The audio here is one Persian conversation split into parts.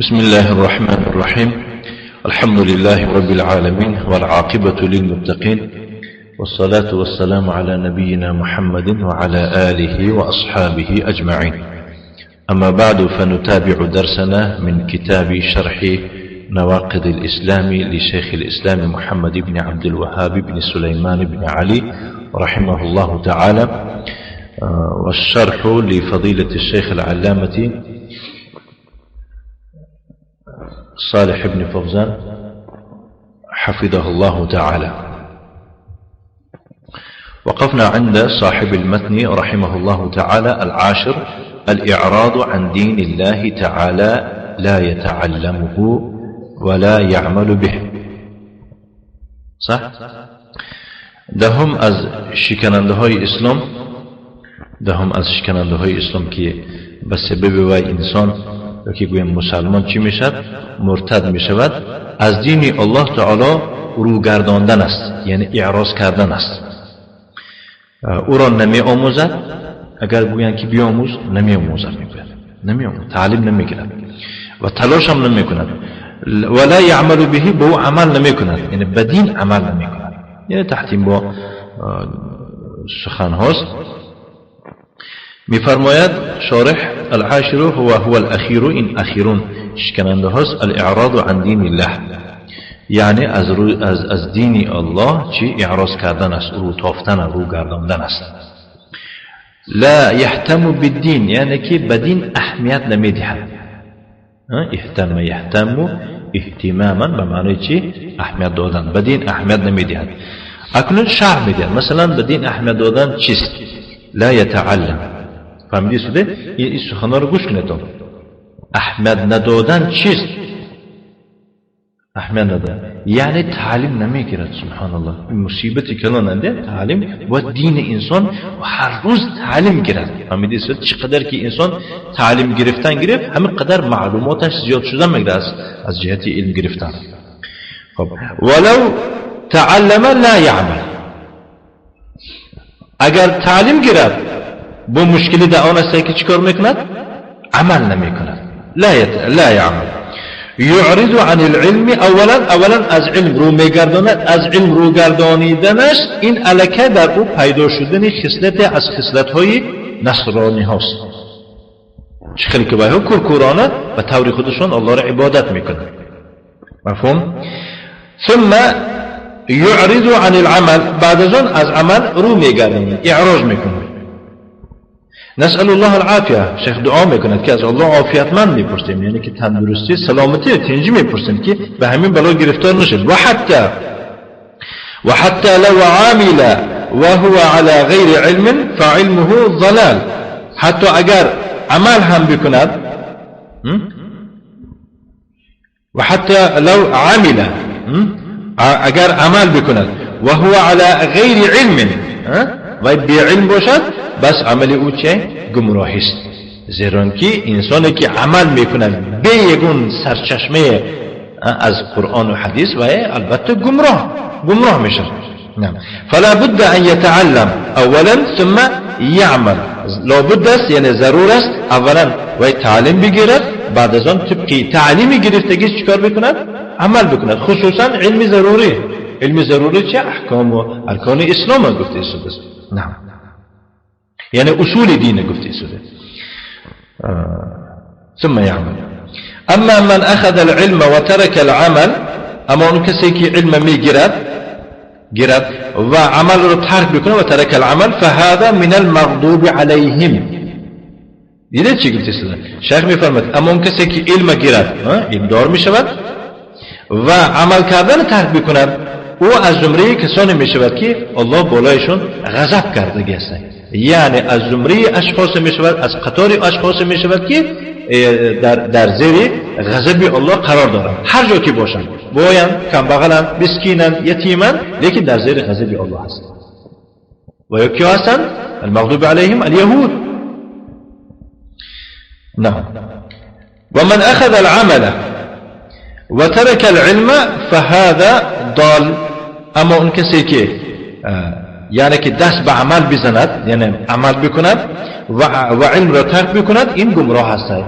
بسم الله الرحمن الرحيم. الحمد لله رب العالمين والعاقبة للمتقين، والصلاة والسلام على نبينا محمد وعلى آله وأصحابه أجمعين. أما بعد، فنتابع درسنا من كتاب شرح نواقض الإسلام لشيخ الإسلام محمد بن عبد الوهاب بن سليمان بن علي رحمه الله تعالى، والشرح لفضيلة الشيخ العلامة صالح بن فوزان حفظه الله تعالى. وقفنا عند صاحب المتن رحمه الله تعالى: العاشر، الإعراض عن دين الله تعالى، لا يتعلمه ولا يعمل به. صح؟ دهم از شکننده های اسلام، دهم از شکننده های اسلام که به سبب وای انسان که گویم مسلمان چی میشد؟ مرتد میشود، از دین الله تعالی روگرداندن است، یعنی اعراض کردن است. او را نمی آموزد، اگر گویند که بیاموز نمی آموزد، تعلیم نمی گیرد و تلاش هم نمی کند. ولا یعمل به، به او عمل نمی کند، یعنی بدین عمل نمی کند، یعنی تحتیم با سخن هاست. میفرماید شارح: العاشر هو الاخیر، این اخیرون شکننده هاست. الاعراض عن دین الله، یعنی از دین الله چی اعراض کردن است، رو تافتن، رو گرداندن است. لا یهتم بالدین، یعنی که بدین اهمیت نمیدهد. یهتم اهتماما به معنی چی؟ اهمیت دادن. بدین اهمیت نمیدهد. اکنون شرح میدهد، مثلا بدین اهمیت دادن چیست؟ لا یتعلم. فهمیدی شده؟ این سخنان رو گوش کنید. اهمیت ندادن چیست؟ اهمیت ندادن یعنی تعلیم نمیگیرد. سبحان الله، این مصیبتی که الان انده، تعلیم و دین انسان و هر روز تعلیم گیرد. فهمیدی شده؟ چقدر که انسان تعلیم گرفتن گرفت، همین قدر معلوماتش زیاد شدن میگیره از جهت علم گرفتن. خب، ولو تعلم لا یعمل، اگر تعلیم گیرد با مشکلی در آن است که چیکار میکند؟ عمل نمیکند. لا یعمل. یعرض عن العلم، اولا از علم رو میگرداند. از علم رو گردانیدنش این الکه در او پیدا شدن خصلت از خصلت‌های نصرانی هاست. شخصی که باید کورکورانه و طور خودشون الله را عبادت میکنند. مفهوم؟ ثم یعرض عن العمل، بعد از آن از عمل رو میگرداند، اعراض میکنند. نسأل الله العافیه، شیخ دعا میکند که از الله عافیتمند میپرسیم، یعنی که تندرستی، سلامتی، تنجی میپرسیم که به همین بلا گرفتار نشد. و حتی لو عامل و هو على غیر علم فعلمه ضلال، حتی اگر عمل هم بکند، و حتی لو عامل، اگر عمل بکند و هو على غیر علم، و بی علم باشد، بس عمل او چه؟ گمراهی است. زیرا که انسانی که عمل میکند به یگون سرچشمه از قرآن و حدیث و البته گمراه میشه. فلا بد ان یتعلم اولا ثم یعمل، لابد است، یعنی ضرور است اولا و تعلیم بگیرد، بعد از آن طبقی تعلیمی گرفتگی چیکار بکند؟ عمل بکند. خصوصا علم ضروری چه؟ احکام و ارکان اسلام گفته شده. نعم، یعنی اصول دین گفته شده. ثم یعمل. اما من اخذ العلم و ترک العمل، اما اون کسی که علم میگیرد و عمل رو ترک بکنه و ترک العمل، فهذا من المغضوب علیهم. دیده چی گفته شده؟ شیخ میفرماید اما اون کسی که علم گیرد، علم دار میشود و عمل کردن ترک بکند، او از زمره کسانی میشود که الله بالایشون غضب کرده است. یعنی از زمره اشخاص میشود، از قطار اشخاص میشود که در زیر غضب الله قرار دارند، هر جا که باشند، بایند، کمبغلند، مسکینند، یتیمند، لیکن در زیر غضب الله هست. و یکی هستند المغضوب علیهم الیهود. نعم. و من اخذ العمل و ترک العلم فهذا ضال، اما اون کسی که یعنی که دست به عمل بزند، یعنی عمل بکند و علم را ترک بکند، این گمراه هست.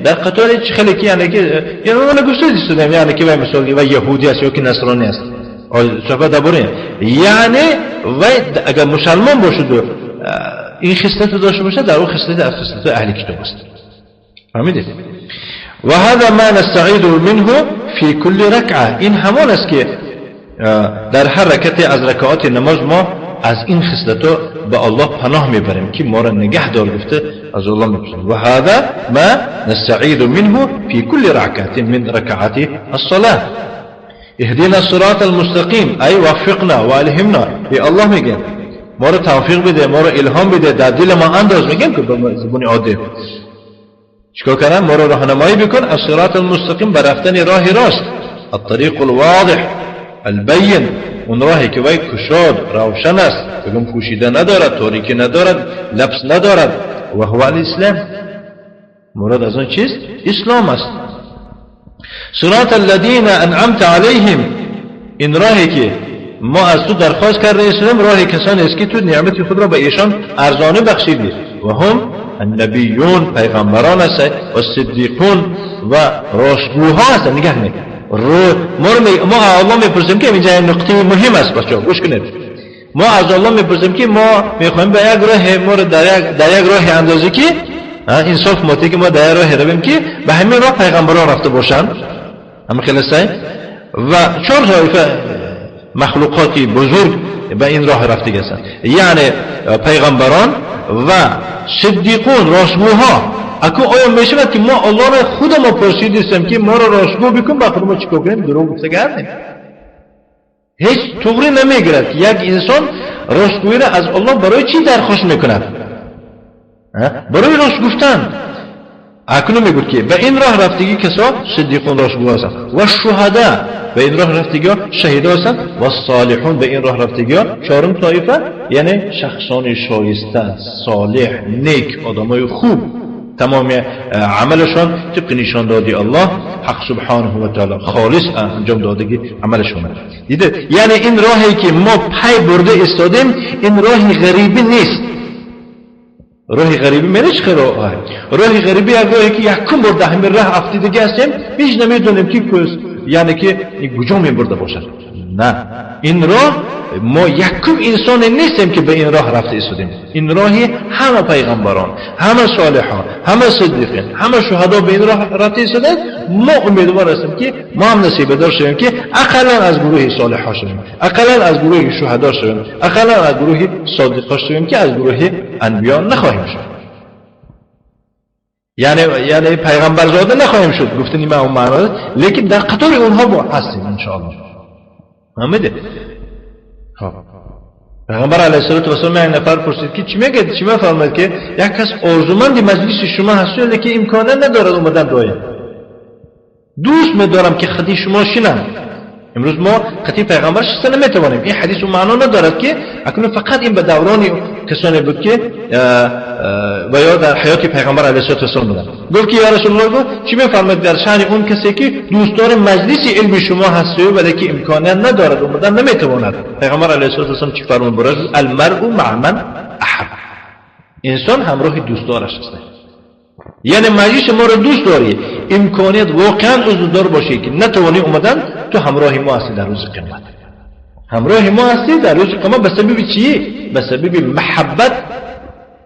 در قطاری چه خیلی که یعنی که یعنی اون گوشه دیستم یعنی که وای مثلا وای یهودی است یا که نصرانی است صحبت درباره یعنی وای اگر مسلمان باشه این خصلت داشته باشه در اون خصلت از خصلت اهل کتاب است فهمیدید و هذا ما نستعيذ منه في كل ركعه این همان است که در هر رکعت از رکعات نماز ما از این خصلتو به الله پناه میبریم که ما را نگه دار گفته از الله میپرسیم و هذا ما نستعيذ منه في كل ركعه من ركعات الصلاه اهدنا الصراط المستقيم ای وفقنا و الهمنا ای الله میگه ما را توفیق بده ما را الهام بده در دل ما انداز میگم که به زبان عادی چیکار کنم ما را راهنمایی بکن الصراط المستقیم بر رفتن راه راست الطریق الواضح البین اون راهی که وای کشاد روشن است بگم پوشیده ندارد تاریکی ندارد لبس ندارد و هو الاسلام مراد از اون چیست اسلام است صراط الذین انعمت علیهم این راهی که ما از تو درخواست کرده اسلام راه کسانی است که تو نعمت خود را به ایشان ارزانه بخشیدی و هم النبیون پیغمبران است و صدیقون و راستگوها هستند نگاه کنید ما الله میپرسیم که اینجا نقطه مهم است بچه‌ها گوش کنید ما از الله میپرسیم که ما میخوایم به یک راه ما رو در یک راه اندازی که انصاف ماتی که ما در راه رویم که به همین راه پیغمبران رفته باشند همه خلاصه و چهار طایفه مخلوقاتی بزرگ به این راه رفته هستند یعنی پیغمبران و صدیقون راستگوها اکو آیا میشود که ما الله را خود ما پرسیدیم که ما را راستگو بکن با خود ما چیکار کنیم دروغ گفته کردیم هیچ طوری نمیگیرد که یک انسان راستگویی را از الله برای چی درخواست میکند برای راست گفتن اکنون میگوید که به این راه رفتگی کسا صدیقون راستگو هستند و شهدا به این راه رفتگی شهیدا هستند و صالحون به این راه رفتگی چهارم طایفه یعنی شخصان شایسته صالح نیک آدمای خوب تمام عملشان طبق نشان دادی الله حق سبحانه و تعالی خالص انجام دادگی عملشون دیده یعنی این راهی که ما پای برده استادیم این راهی غریبی نیست راهی غریبی منش خیره راهی غریبی یک راهی که یکم برده همین راه افتیدگی هستیم هیچ نمیدونیم که یعنی که کجا میبرده باشد نه این راه ما یکم انسان نیستیم که به این راه رفته ایستادیم این راهی همه پیغمبران همه صالحان همه صدیقین همه شهدا به این راه رفته ایستادن ما امیدوار هستیم که ما هم نصیب دار شویم که اقلا از گروه صالحا شویم اقلا از گروه شهدا شویم اقلا از گروه صادقا شویم که از گروه انبیا نخواهیم شد یعنی پیغمبر زاده نخواهیم شد گفتنی ما اون معنی لیکن در قطار اونها با هستیم انشاءالله آمده پیغمبر علیه السلام یک نفر پرسید که چی میگه چی میفرماید که یک کس آرزومند مجلس شما هست ولی که امکانه ندارد اومدن دایم دوست میدارم که خطی شما شنم امروز ما خطی پیغمبر شسته نمیتوانیم این حدیث معنا ندارد که اکنون فقط این به دوران کسانی بود که و یا در حیات پیغمبر علیه السلام بودن گفت که یا رسول الله گفت چی میفرماید در شأن اون کسی که دوستدار مجلس علم شما هست ولی که امکانه ندارد اومدن نمیتواند پیغمبر علیه السلام چی فرمود برای المرء مع من احب انسان همراه دوستدارش است یعنی مجلس ما رو دوست داری امکانیت واقعا عذردار باشی که نتوانی اومدن تو همراه ما هستی در روز قیامت همراه ما هستی در روز قیامت به سبب چی؟ به سبب محبت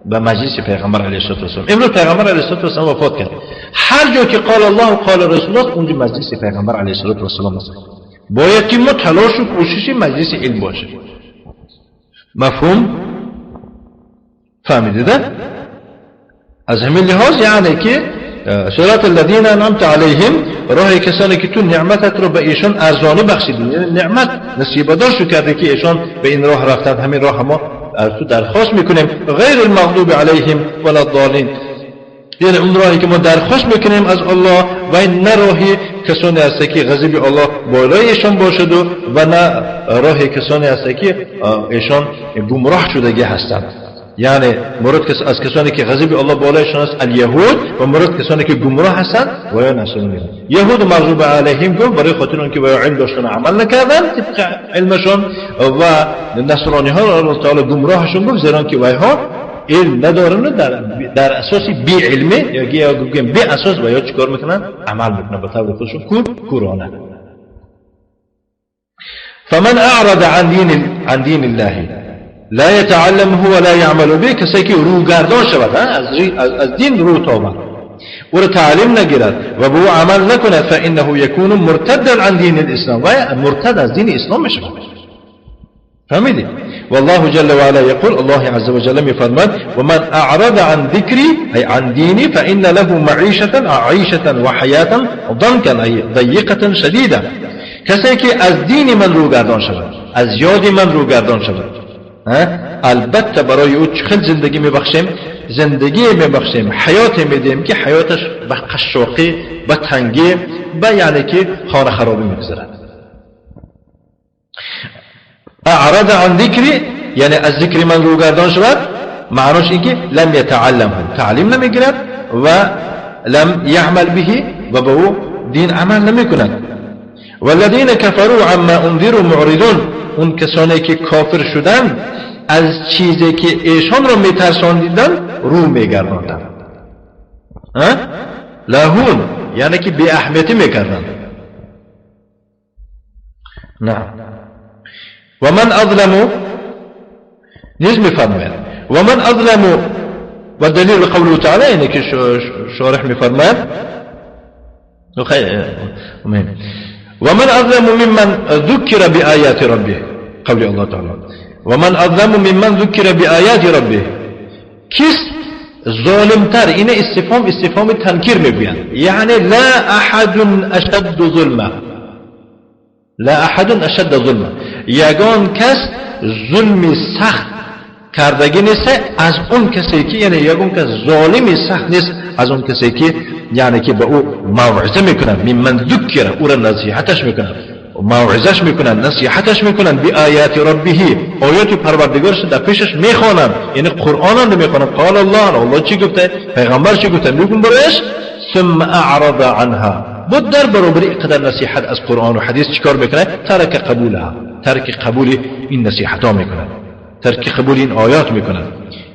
به مجلس پیغمبر علیه السلام امروز پیغمبر علیه السلام وفات کرد هر جا که قال الله و قال رسول الله اونجا مجلس پیغمبر علیه السلام است باید که ما تلاش و کوشش مجلس علم باشه مفهوم؟ فهمیدید؟ از همین لحاظ یعنی که صراط الذین انعمت علیهم راه کسانی که تو نعمتت رو به ایشان ارزانی بخشیدی یعنی نعمت نصیب دار شو کرده که ایشان به این راه رفتن همین راه ما از تو درخواست میکنیم غیر المغضوب علیهم ولا الضالین یعنی اون راهی که ما درخواست میکنیم از الله و این نه راهی کسانی است که غضب الله بالای ایشان باشد و نه راهی کسانی است که ایشان گمراه شدگی هستند یعنی مراد از کسانی که غضب الله بالایشان است الیهود و مراد کسانی که گمراه هستند و یا نصرانی یهود مغضوب علیهم گفت برای خاطر اون که با علم داشتن عمل نکردن طبق علمشون و نصرانی ها الله تعالی گمراهشون گفت زیرا که وایها علم ندارن در اساس بی علمه یا گفتیم بی اساس و یا چیکار میکنن عمل میکنن به طور خودشون کورانه. فمن اعرض عن دین الله لا يتعلمه ولا يعمل به، کسی که روگردان شود از دین رو تابد او را تعلیم نگیرد و به او عمل نکند فانه یکون مرتدا عن دین الاسلام، و مرتد از دین اسلام میشه. فهمیدید؟ والله جل وعلا يقول، الله عز وجل میفرماید ومن اعرض عن ذکری ای عن دینی فان له عیشة و حیاة ضنکا ای ضیقة شدیدة، کسی که از دین من روگردان شود، از یاد من روگردان شود، البته برای او چخل زندگی میبخشیم، حیات میدیم که حیاتش به قشاقی، به تنگی، به یعنی که خانه خرابی میگذرد. اعرض عن ذکری یعنی از ذکر من روگردان شود، معناش این که لم یتعلمه، تعلیم نمیگیرد و لم یعمل به و به او دین عمل نمیکند. والذین کفروا عما انذروا معرضون، اون کسانی که کافر شدن از چیزی که ایشان را میترساندیدن رو میگرداندن. لاهون یعنی که بی اهمیتی میکردن. نه. و من اظلمو نیز میفرماید و من اظلمو و دلیل قوله تعالی اینه که شارح میفرماید ومن أظلم ممن ذكر بآيات ربه، قول الله تعالى ومن أظلم ممن ذكر بآيات ربه، كيس ظالم تر، این استفهام تنکیر میگویند، یعنی لا احد اشد ظلما، یگان کس ظلم سخت کردگی نیست از اون کسی که، یعنی یگان کس ظالمی سخت نیست از اون کسی که یعنی که به او موعظه میکنن، ممن ذکر، او را نصیحتش میکنن، موعظش میکنن، نصیحتش میکنن، بی آیات ربه، آیات پروردگارش در پیشش میخوانن، یعنی قرآن رو میخوانن. قال الله چی گفته، پیغمبر چی گفته، میگن برایش ثم اعرض عنها، بود در برابر اینقدر نصیحت از قرآن و حدیث چیکار میکنه؟ ترک قبول این نصیحت ها میکنن، ترک قبول این آیات میکنن.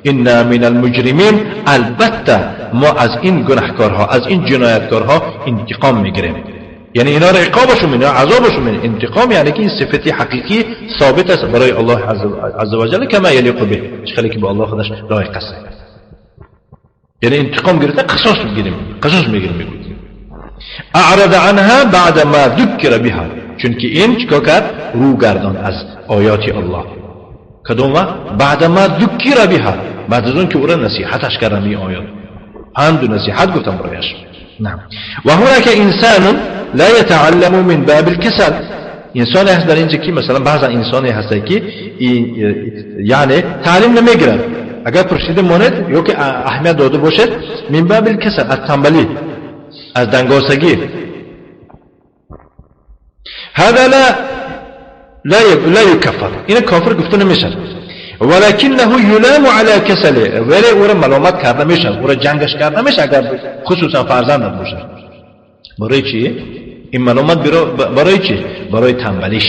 إنا من المجرمین، البته ما از این گناهکارها، از این جنایتکارها انتقام میگیریم، یعنی اینا را عقابشون میدیم، عذابشون میدیم. انتقام یعنی که این صفت حقیقی ثابت است برای الله عز و جل کما یلیق به، چه که به الله خودش لایق است، یعنی انتقام گرفته قصاص میگیریم. اعرض عنها بعد ما ذکر بها، چون که این چیکار کرد؟ رو گردان از آیات الله. کدوم وقت؟ بعد ما ذکر بها، بعد از اون که او را نصیحتش کردن این آیات، حمد و نصیحت گفتم برایش. نعم. و هناك انسان لا يتعلم من باب الكسل، انسانی هست در اینجا که مثلا بعضا انسانی هست که یعنی تعلیم نمیگیرد، اگر پرسیده ماند یا که اهمیت داده باشد، من باب الكسل، از تنبلی، از دنگاسگی. هذا لا يكفر، این کافر گفته نمیشه، ولكنه يلام على كسله، ولی او را ملامت کرده میشه، او را جنگش کرده میشه اگر خصوصا فرزند باشه. برای چی؟ این ملامت برای چی؟ برای تنبلیش،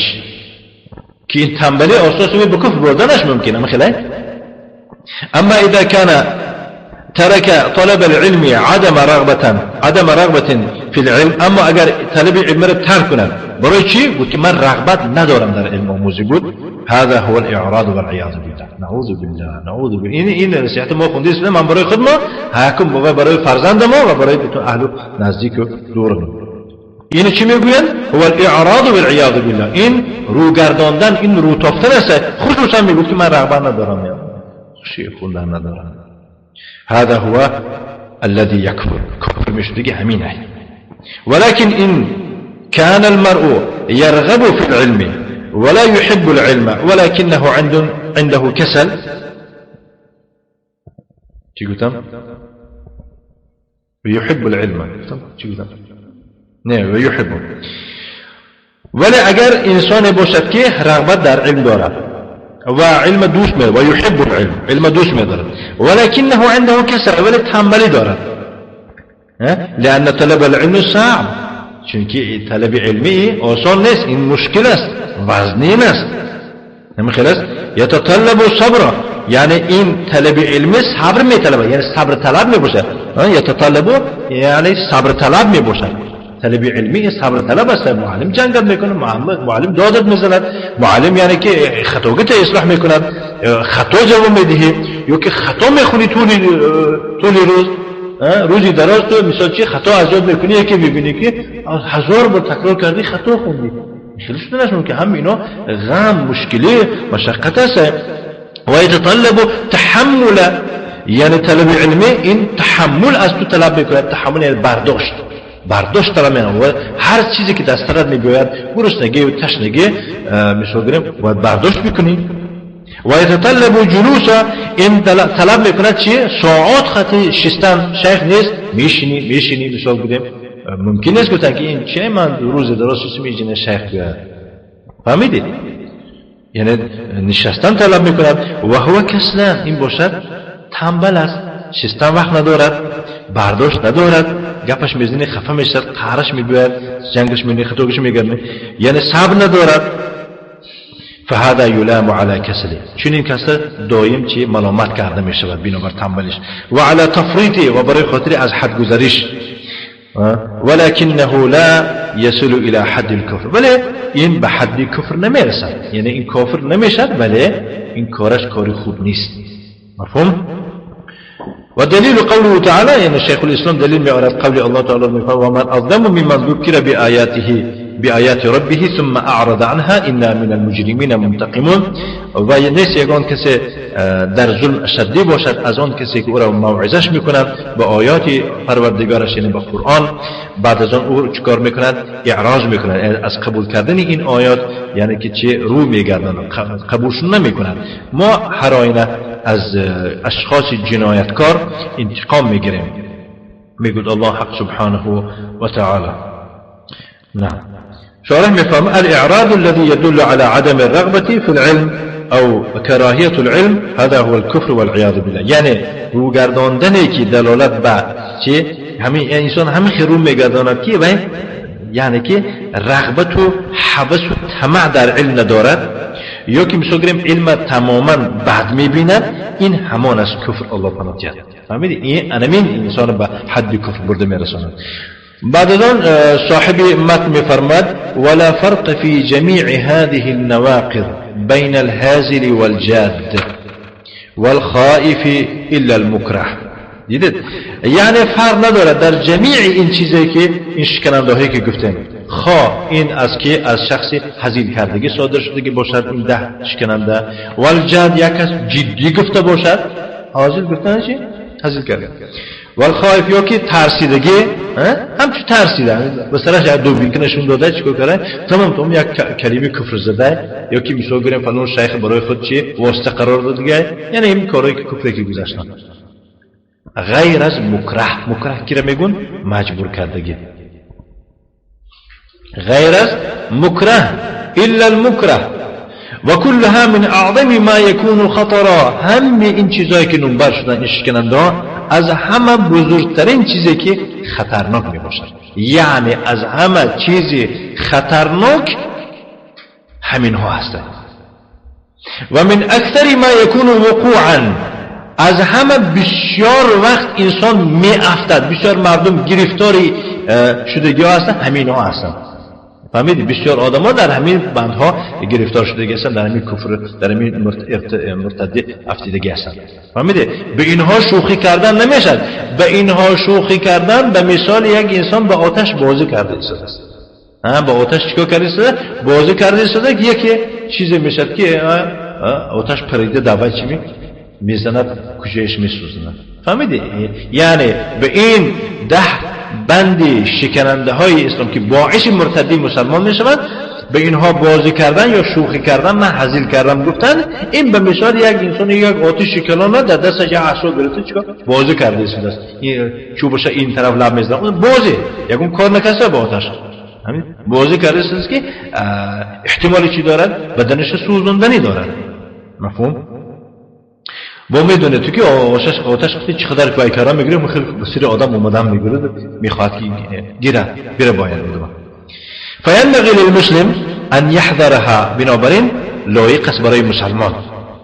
که این تنبلی اساس به کفر بردنش ممکنه مثلا. اما اذا كان ترك طلب العلم عدم رغبة في العلم، اما اگر طلب علم را ترک کنه، برای چی؟ بود که من رغبت ندارم در علم آموزی بود. هذا هو الاعراض والعياذ بالله، نعوذ بالله. این نصیحت ما خوندیم، من برای خود ما حکم و برای فرزند ما و برای اهل نزدیک و دور. این چی میگوین؟ هو الاعراض والعياذ بالله، این رو گرداندن، این رو تافتن است. خصوصا میگه که من رغبت ندارم، یا شیء خوندن ندارم. هذا هو الذي يكفر، كفر مش دیگه همینه. ولكن إن كان المرء يرغب في العلم ولا يحب العلم ولكنه عنده كسل، چی گفتم؟ ويحب العلم، چی گفتم؟ نه ويحب. ولی اگر انسان باشد که رغبت در علم دارد و علم دوست می‌دارد و يحب العلم، علم دوست می‌دارد، ولكنه عنده كسل، ولی تنبلی دارد، لأن طلب العلم صعب، چونکه طلب علمی آسان نیست، این مشکل است، وزنین است. همین خلاص یتطلب صبر، یعنی این طلب علم صبر میطلبه، یعنی صبر طلب میباشه. یتطلبو یعنی صبر طلب میباشه. طلب علمی صبر طلب است. معلم جنگت میکنه، معلم دادت میزند، معلم یعنی که خطاگت اصلاح میکند، خطا جواب میدهی، یا که خطا میخونی طول روز، روزی دراز تو مثال چی خطا از یاد میکنی، یکی میبینی که 1000 بار تکرار کردی خطا خوندی. خیلی شده نشون که هم اینا غم، مشکلی، مشقت است. و یتطلب تحمل، یعنی طلب علمی این تحمل از تو طلب میکنه. تحمل یعنی برداشت طلب میکنه. و هر چیزی که دستت میگوید، گرسنگی و تشنگی مثال گیریم باید برداشت بکنی. و یتطلب جلوس، این طلب میکنه چی؟ ساعات خطی شستن. شیخ نیست میشینی مثال گیریم. ممکن نیست گفتن که این چه من روز درست میشینه شیخ بیاد. فهمیدید؟ یعنی نشستن طلب میکند. و هو کسلان، این باشد تنبل است، شستن وقت ندارد، برداشت ندارد، گپش میزنه خفه میشد، قهرش میگوید، جنگش میگه، خطاگش میگرنه، یعنی صبر ندارد. فهذا يلام على كسله، چون این کسل دائم چی ملامت کرده میشود بنابر تنبلیش. و على تفریطه، و برای خاطر از حد گذریش. ولكنه لا يصل الى حد الكفر، ولی این به حد کفر نمیرسد، یعنی این کافر نمیشد، ولی این کارش کاری خوب نیست. مفهوم؟ و دلیل قوله تعالی، یعنی شیخ الاسلام دلیل میارد قول الله تعالی میفرماید و من اظلم ممن ذکر بآیات ربه ثم اعرض عنها انا من المجرمین منتقمون. و نیست یگان کسی در ظلم شدید باشد از آن کسی که او را موعظش میکند با آیات پروردگارش، یعنی با قرآن، بعد از آن او چیکار میکند؟ اعراض میکند از قبول کردن این آیات، یعنی که چه رو میگردند، قبولشون نمیکنند. ما هر آینه از اشخاص جنایتکار انتقام میگیریم. میگوید الله حق سبحانه و تعالی. نعم. شارح میفهم الاعراض الذي يدل على عدم الرغبة في العلم او كراهية العلم هذا هو الكفر والعياذ بالله. یعنی روگرداندنی که دلالت به چه همین انسان همین خیرو میگرداند که یعنی که رغبت و حوث و طمع در علم ندارد، یا که مثلا گریم علم تماما بعد میبیند، این همان است کفر. الله پناه جد. فهمیدی؟ این انمین انسان به حد کفر برده میرساند. بعد از آن صاحب متن میفرماد ولا فرق في جميع هذه النواقض بين الهازل والجاد والخائف الا المكره. دیدید؟ یعنی فرق ندارد در جمیع این چیزایی که این شکننده هایی که گفتیم، خواه این از که از شخصی هزیل کردگی صادر شده باشد، این 10 شکننده، والجاد یک کس جدی گفته باشد، هازل گفتن چی؟ هزیل کرده. والخائف یا که ترسیدگی، همچون ترسیدن مثلا دو بیکنشون داده چیکار کرده، تمام یک کلمه کفر زده، یا که مثال گریم فلان شیخ برای خود چی واسطه قرار داده، یعنی این کارهایی که کفری که گذاشتن. غیر از مکره کی را میگن؟ مجبور کردگی. غیر از مکره الا المکره و کلها من اعظم ما یکون خطرا. همه این چیزایی که نمبر شدن این شکننده از همه بزرگترین چیزی که خطرناک می باشد، یعنی از همه چیزی خطرناک همین ها هستند. و من اکثر ما یکون وقوعا، از همه بسیار وقت انسان می افتد، بسیار مردم گرفتاری شدگی ها هستند، همین ها هستند. فهمیدید؟ بسیار آدم ها در همین بندها گرفتار شدگی هستند، در همین کفر، در همین مرتدی افتیدگی هستند. فهمیدید؟ به اینها شوخی کردن نمیشد. به اینها شوخی کردن به مثال یک انسان به آتش بازی کرده است. به آتش چیکار کرده است؟ بازی کرده است که یکی چیزی میشد که آتش پریده دوای چی میزند، کجایش میسوزند. فهمیدید؟ یعنی به این 10 بند شکننده های اسلام که باعث مرتدی مسلمان میشوند، به اینها بازی کردن یا شوخی کردن، نه هزیل کردن گفتن، این به مثال یک انسان یک آتش کلانه در دستش یک عصا گرفته چیکار بازی کرده است، این چوبش این طرف لب میزنه، اون بازی یکون کار نکسته با آتش، همین بازی کرده است که احتمالی چی دارد؟ بدنش سوزوندنی دارد. مفهوم؟ با میدونه تو که آتش چقدر که کارا میگیره، خیلی بسیار آدم اومدن میگیره، میخواد که بره باید بده. فینبغی للمسلم ان یحذرها، بنابراین لایق است برای مسلمان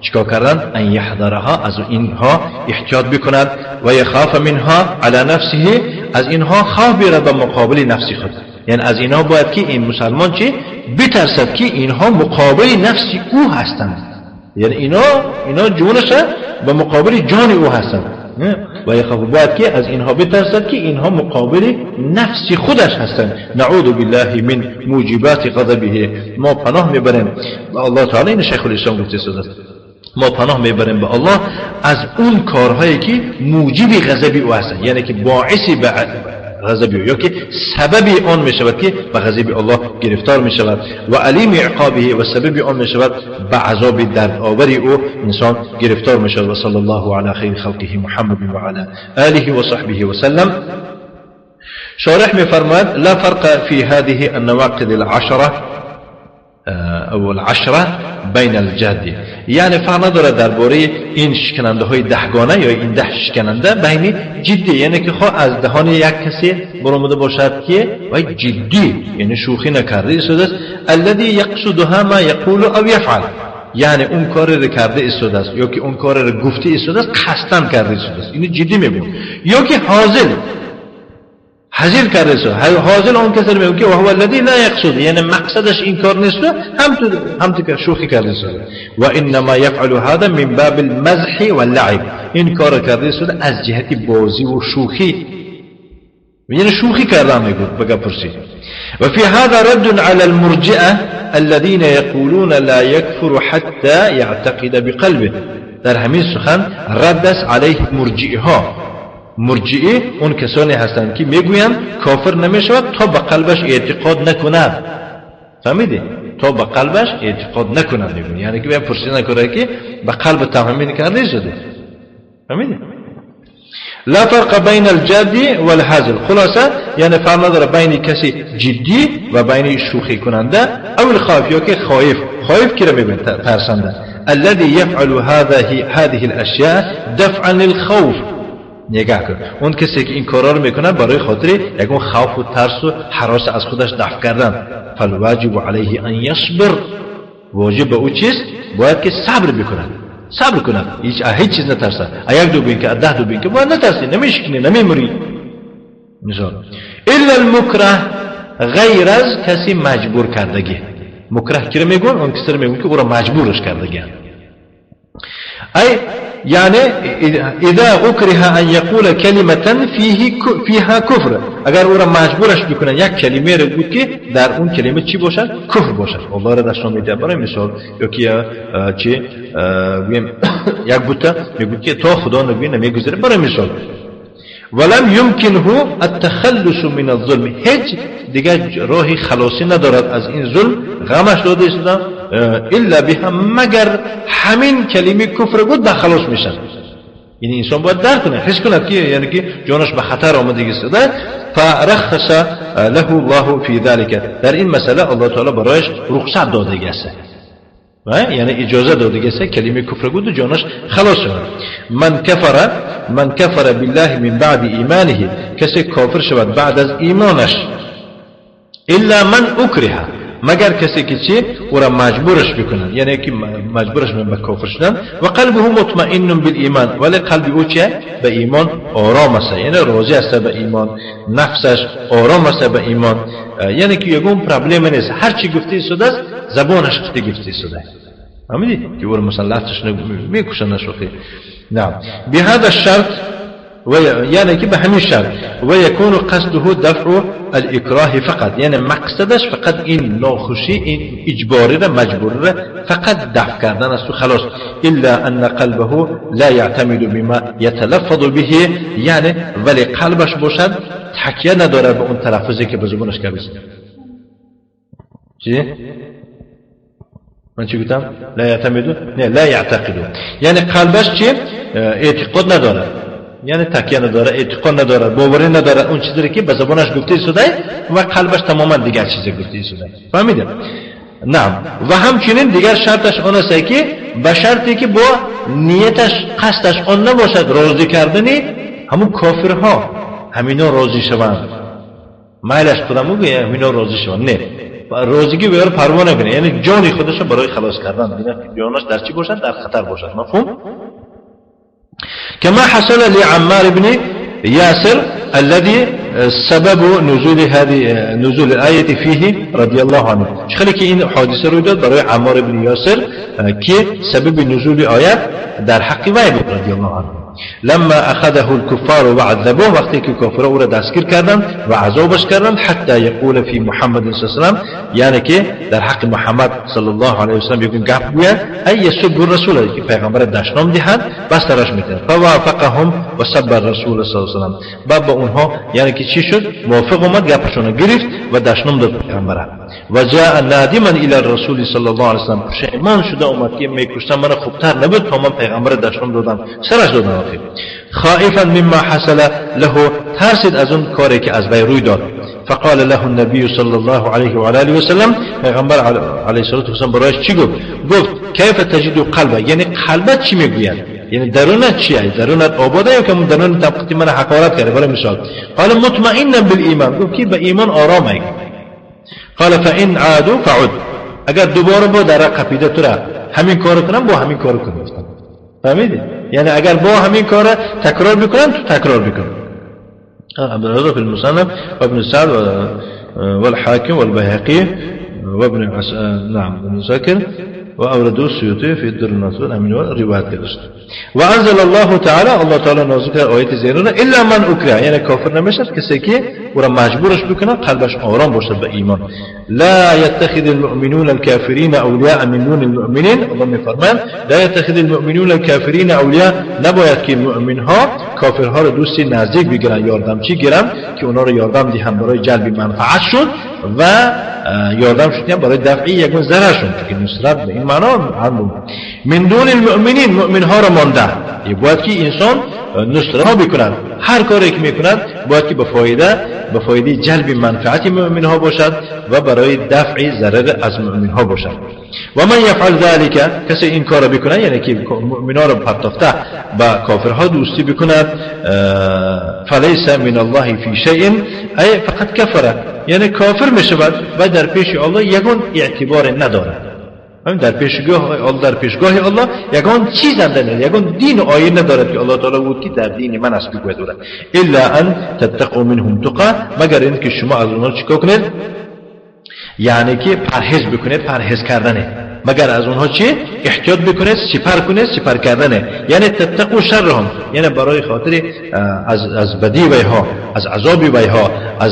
چیکار کردن؟ ان یحذرها، از اینها احتیاط بکند، و یخاف منها علی نفسه، از اینها خوف بیارد به مقابل نفسی خود. یعنی از اینها باید که این مسلمان چی بترسد که اینها مقابل نفسی او هستند، یعنی اینا جونش به مقابل جان او هستند. و یخاف، باید که از اینها بترسد که اینها مقابل نفسی خودش هستند. نعوذ بالله من موجبات غضبه، ما پناه میبریم به الله تعالی. این شیخ الاسلام گفته است، ما پناه میبریم به الله از اون کارهایی که موجب غضب او هستند، یعنی که باعث به غضب او، یا که سبب آن می شود که به غضب الله گرفتار می شود، و علیم عقابه، و سبب آن می شود به عذاب دردآوری او انسان گرفتار می شود. و صلی الله علی خیر خلقه محمد و علی آله و صحبه و سلم. شارح می فرماید لا فرق في هذه النواقض العشرة او العشرة بین الجد، یعنی فرق نداره درباره این شکننده های دهگانه یا این 10 شکننده بین جدی، یعنی که خواه از دهان یک کسی برآمده باشد که و جدی، یعنی شوخی نکرده ایستاده است. الذي يقصدها ما يقول او يفعل، یعنی اون کار رو کرده ایستاده است یا که اون کار رو گفته ایستاده است، قصداً کرده ایستاده است، اینو جدی میگم. یا که حاضر کرده است، حاضر اون کسی میگه که وهو الذي لا يقصد، یعنی مقصدش این کار نیست، هم تو شوخی کرده است. و انما يفعل هذا من باب المزح واللعب، این کار کرده است از جهت بازی و شوخی، یعنی شوخی کردن میگه بگه پرسی. و فی هذا رد على المرجئه الذين يقولون لا يكفر حتى يعتقد بقلبه، در همین سخن رد است علیه مرجئه ها. مرجئه اون کسانی هستند که میگویند کافر نمیشود تا به قلبش اعتقاد نکند. فهمیدی؟ تا به قلبش اعتقاد نکند میگن، یعنی که پرسی نکنه که به قلب تمامی کرده شده. فهمیدی؟ لا فرق بین الجد والهزل، خلاصه یعنی فرق نداره بین کسی جدی و بین شوخی کننده او الخائف، یا که خائف که رو میبین ترسنده. الذي يفعل هذه الاشياء دفعا للخوف، نگاه کن اون کسی که این کارا رو میکنه برای خاطر یکون خوف و ترس و هراس از خودش دفع کردن. فالواجب علیه ان یصبر، واجب به او چیست؟ باید که صبر بکنه، صبر کنه، هیچ چیز نترسه. یک دو بین که 10 دو بین که باید نترسی، نمیشکنی، نمیمری. مثال الا المکره، غیر از کسی مجبور کردگی. مکره کی رو میگن؟ اون کسی رو میگن که او را مجبورش کردگی. ای یعنی اذا اکره ان یقول کلمه فیها کفر، اگر او را مجبورش بکنه یک کلمه رو بود که در اون کلمه چی باشد؟ کفر باشد. الله را نشان میده. برای مثال یا چی یک بوته میگه که تا خدا نبی نمیگذره، برای مثال ولم يمكنه التخلص من الظلم، هیچ دیگه راهی خلاصی ندارد از این ظلم، غمش داده است الا بها، مگر همین کلمه کفر بود به خلاص میشن. یعنی انسان باید درک کنه، حس کنه که یعنی که جانش به خطر آمده است. فرخص له الله في ذلك، در این مسئله الله تعالی برایش رخصت داده است، یعنی اجازه داده است کلمه کفر بود و جانش خلاص شد. من کفر بالله من بعد ایمانه، کسی کافر شود بعد از ایمانش، الا من اکره، مگر کسی که چی او را مجبورش بکنن، یعنی که مجبورش به کافر شدن. و قلبه مطمئن بالایمان، ولی قلب او چه؟ به ایمان آرام است، یعنی راضی است به ایمان، نفسش آرام است به ایمان، یعنی که یگون پرابلم نیست، هر چی گفته شده است زبانش گفته شده. فهمیدی که او را مسلطش میکشن نشوخی. نعم بهذا الشرط، یعنی که به همین شرط و یکون قصده دفع الاکراه فقط، یعنی مقصدش فقط این ناخوشی، این اجباری را، مجبوری را فقط دفع کردن است و خلاص. الا ان قلبه لا يعتمد بما يتلفظ به، یعنی ولی قلبش باشد تکیه نداره به اون تلفظی که به زبانش کرده. چی؟ من چی گفتم؟ لا يعتمد، نه لا يعتقد، یعنی قلبش چی؟ اعتقاد نداره، یعنی تکیه نداره، اعتقاد نداره، باوری نداره اون چیزی که به زبانش گفته شده و قلبش تماما دیگر چیزی گفته شده. فهمیدید؟ نعم. و همچنین دیگر شرطش آن است که به شرطی که با نیتش، قصدش آن نباشد راضی کردنی همون کافرها، همینا راضی شوند، مایلش خودمو که همینا راضی شوند، نه، روزگی بیار پروا نکنه، یعنی جان خودش برای خلاص کردن ببینه جانش در چی باشد، در خطر باشد. مفهوم؟ كما حصل لعمار بن ياسر الذي سبب نزول الآية فيه رضي الله عنه. خیلی که این حادثه روی داد برای عمار بن یاسر که سبب نزول آیات در حق وی بود رضی الله عنه. لما اخذه الكفار وعذبوه، وقتی که کافرها او را دستگیر کردند و عذابش کردند، حتی یقول فی محمد صلی الله علیه و سلم، یعنی که در حق محمد صلی الله علیه و سلم یکن گپ گوید، ای یسب الرسول، که پیغمبر دشنام دهد بس ترش میکرد. فوافقهم و سب الرسول صلی الله علیه و سلم، بعد با اونها یعنی که چی شد، موافق اومد، گپشون گرفت و دشنام داد پیغمبر. و جاء نادما الى الرسول صلی الله علیه و سلم، پشیمان شده اومد که میکشتم من خوبتر نبود تا من پیغمبر دشنام دادم، سرش دادم. خائفا مما حصل له، ترسید از اون کاری که از وی روی داد. فقال له النبي صلی الله علیه و آله و سلم، پیغمبر علیه الصلاه و السلام برایش چی گفت؟ گفت کیف تجد قلبه، یعنی قلبت چی میگوید، یعنی درونت چیه، درونت آباده یا که درون طبقتی من حقارت کرده. برای مثال قال مطمئنا بالایمان، گفت که به ایمان آرامه. قال فان عادوا فعد، اگر دوباره با در قپیده تو را همین کارو کنم، با همین کارو کنم. فهمیدی؟ یعنی اگر با همین کار تکرار بکنن تو تکرار بکن. ابن رضا في المصنف وابن سعد والحاكم والبيهقي وابن نعم ابن ساكن وأوردوا السيوطي في الدر الناصر أمين والروايات كدست. وأنزل الله تعالى نازل آيات زيرنا إلا من أكره، يعني كافر نمشد کسی که ورا مجبورش بکنه قلبش آرام باشد به ایمان. لا يتخذ المؤمنون الكافرين أولياء من دون المؤمنين، الله میفرماید لا يتخذ المؤمنون الكافرين أولياء، نباید که مؤمن ها کافرها را دوستی نزدیک بگیرن، یاردمچی گیرن که اونا رو یاردم دهن برای جلب منفعتشون و یاردم شدن برای دفعی یکون ضررشون، که نصرت به این معنا هم من دون المؤمنین، مؤمن ها را مانده. باید که انسان نصرت ها بکند، هر کاری که میکند باید که به فایده جلب منفعت مؤمن ها باشد و برای دفع ضرر از مؤمن ها باشد. و من یفعل ذلك، کسی این کار بکنه یعنی که مؤمن ها را پرتافته با کافرها دوستی بکند، فلیس من الله فی شیء، ای فقط کفر، یعنی کافر میشود و در پیش الله یگان اعتبار ندارد. در پیشگاه الله یگان چیز ندارد، یگان دین و آیین ندارد که الله تعالی بود که در دین من است بگوید دارد. الا ان تتقوا منهم تقا، مگر اینکه شما از اونها چیکار کنید، یعنی که پرهیز بکنید، پرهیز کردنه. مگر از اونها چی؟ احتیاط بکنید، سپر کردنه. یعنی تتقوا شرهم، یعنی برای خاطر از بدی ویها، از عذاب ویها، از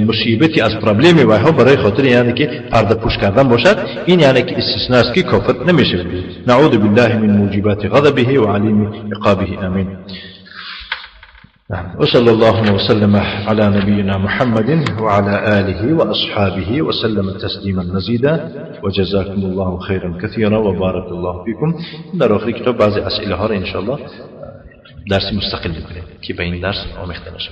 مصیبتی، از پرابلمی ویها، برای خاطر یعنی که پرده پوش کردن باشد. این یعنی که استثناء است که کافر نمیشه. نعوذ بالله من موجبات غضبه و علیم عقابه. آمین. وصلى الله وسلم على نبينا محمد وعلى آله وأصحابه وسلم تسليما مزيدا وجزاكم الله خيرا كثيرا وبارك الله فيكم. در آخر کتاب بعضی اسئله ها را ان شاء الله درس مستقل میکنیم که به این درس آمیخته نشه.